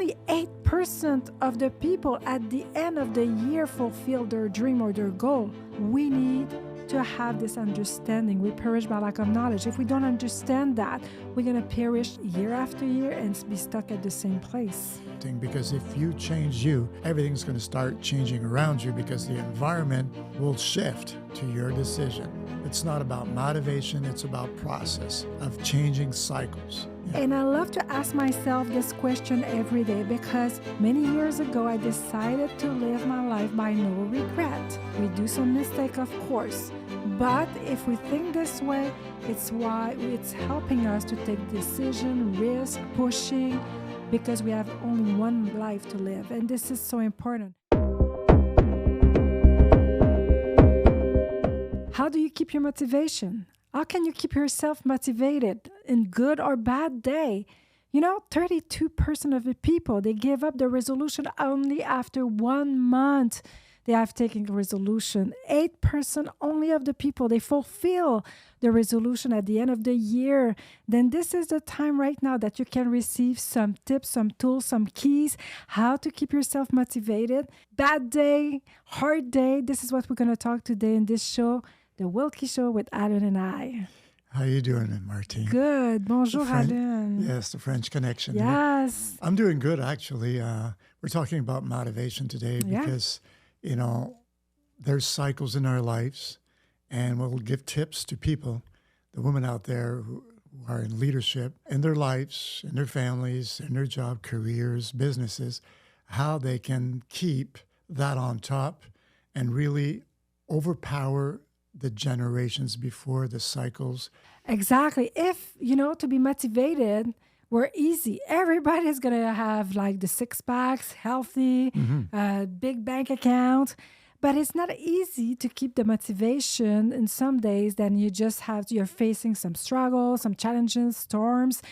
only 8% of the people at the end of the year fulfill their dream or their goal. We need to have this understanding. We perish by lack of knowledge. If we don't understand that, we're going to perish year after year and be stuck at the same place. Because if you change you, everything's going to start changing around you because the environment will shift to your decision. It's not about motivation, it's about process of changing cycles. And I love to ask myself this question every day because many years ago I decided to live my life by no regret. We do some mistake, of course, but if we think this way, it's why it's helping us to take decision, risk, pushing, because we have only one life to live, and this is so important. How do you keep your motivation? How can you keep yourself motivated in good or bad day? 32% of the people, they give up the resolution only after 1 month. They have taken a resolution. 8% only of the people, they fulfill the resolution at the end of the year. Then this is the time right now that you can receive some tips, some tools, some keys, how to keep yourself motivated. Bad day, hard day. This is what we're going to talk today in this show, The Wilkie Show with Allen and I. How you doing, Martine? Good. Bonjour, Allen. Yes, the French connection. Yes. I'm doing good, actually. We're talking about motivation today because, there's cycles in our lives, and we'll give tips to people, the women out there who are in leadership in their lives, in their families, in their job, careers, businesses, how they can keep that on top and really overpower the generations before, the cycles. Exactly. If, to be motivated, we're easy. Everybody's going to have like the six packs, healthy, big bank account. But it's not easy to keep the motivation in some days. Then you're facing some struggles, some challenges, storms,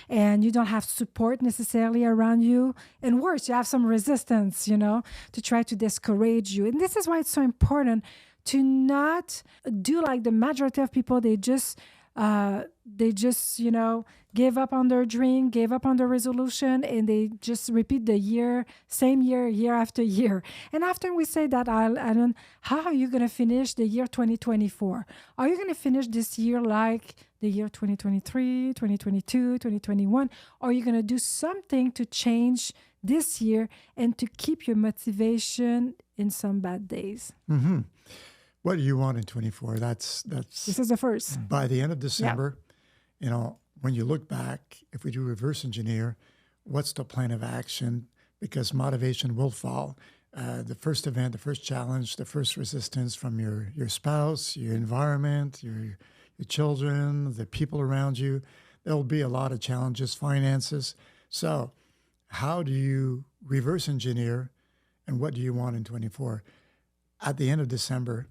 and you don't have support necessarily around you. And worse, you have some resistance, to try to discourage you. And this is why it's so important to not do like the majority of people. They just give up on their dream, gave up on their resolution, and they just repeat the same year after year. And often we say that, Alan, how are you going to finish the year 2024? Are you going to finish this year like the year 2023, 2022, 2021? Or are you going to do something to change this year and to keep your motivation in some bad days? Mm-hmm. What do you want in 24? That's This is the first. By the end of December, when you look back, if we do reverse engineer, what's the plan of action? Because motivation will fall. The first event, the first challenge, the first resistance from your spouse, your environment, your children, the people around you. There'll be a lot of challenges, finances. So how do you reverse engineer, and what do you want in 24? At the end of December,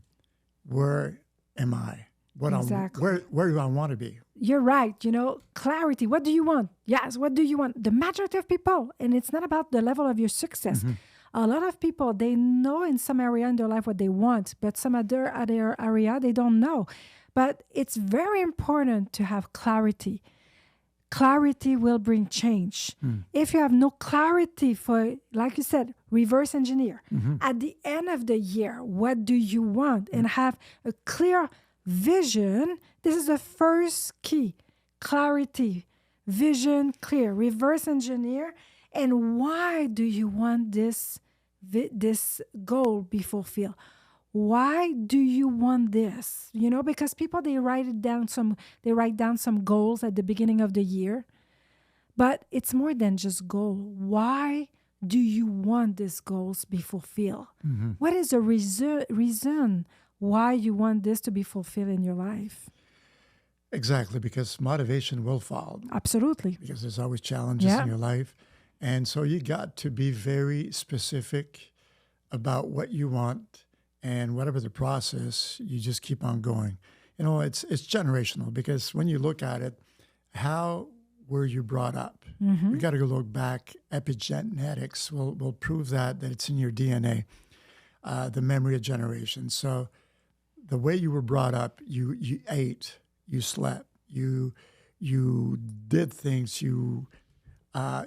where am I? Exactly. Where do I want to be? You're right. Clarity. What do you want? Yes, what do you want? The majority of people, and it's not about the level of your success. Mm-hmm. A lot of people, they know in some area in their life what they want, but some other area, they don't know. But it's very important to have clarity. Clarity will bring change. If you have no clarity for, like you said, reverse engineer, at the end of the year, what do you want? And have a clear vision. This is the first key. Clarity, vision, clear, reverse engineer. And why do you want this goal be fulfilled? Why do you want this? Because people, they write down some goals at the beginning of the year, but it's more than just goal. Why do you want these goals be fulfilled? Mm-hmm. What is the reason why you want this to be fulfilled in your life? Exactly, because motivation will fall. Absolutely. Because there's always challenges in your life. And so you got to be very specific about what you want. And whatever the process, you just keep on going. It's generational, because when you look at it, how were you brought up? Mm-hmm. We got to go look back. Epigenetics will prove that it's in your DNA, the memory of generations. So the way you were brought up, you ate, you slept, you did things, you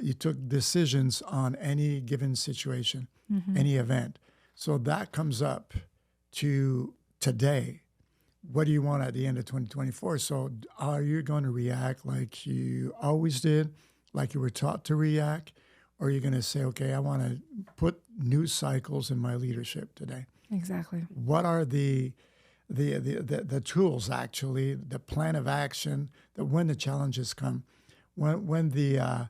you took decisions on any given situation, any event. So that comes up to today. What do you want at the end of 2024? So are you going to react like you always did, like you were taught to react? Or are you going to say, okay, I want to put new cycles in my leadership today? Exactly. What are the tools, actually, the plan of action, that when the challenges come, when the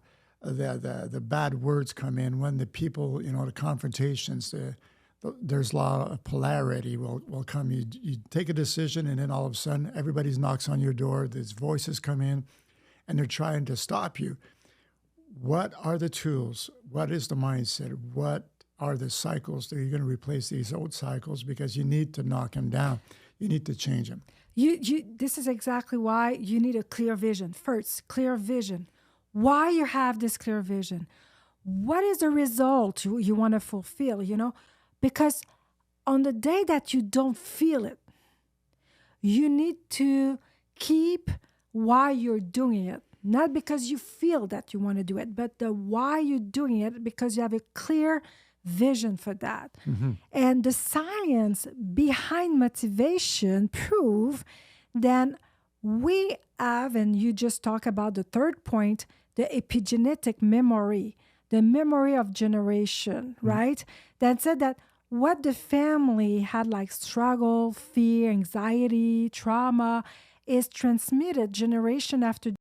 bad words come in, when the people, the confrontations, there's a lot of polarity will come. You take a decision, and then all of a sudden, everybody knocks on your door. These voices come in, and they're trying to stop you. What are the tools? What is the mindset? What are the cycles that you're going to replace these old cycles? Because you need to knock them down. You need to change them. This is exactly why you need a clear vision. First, clear vision. Why you have this clear vision? What is the result you want to fulfill, Because on the day that you don't feel it, you need to keep why you're doing it. Not because you feel that you want to do it, but the why you're doing it, because you have a clear vision for that. And the science behind motivation prove that we have, and you just talk about the third point, the epigenetic memory, the memory of generation, right? That said that what the family had like struggle, fear, anxiety, trauma is transmitted generation after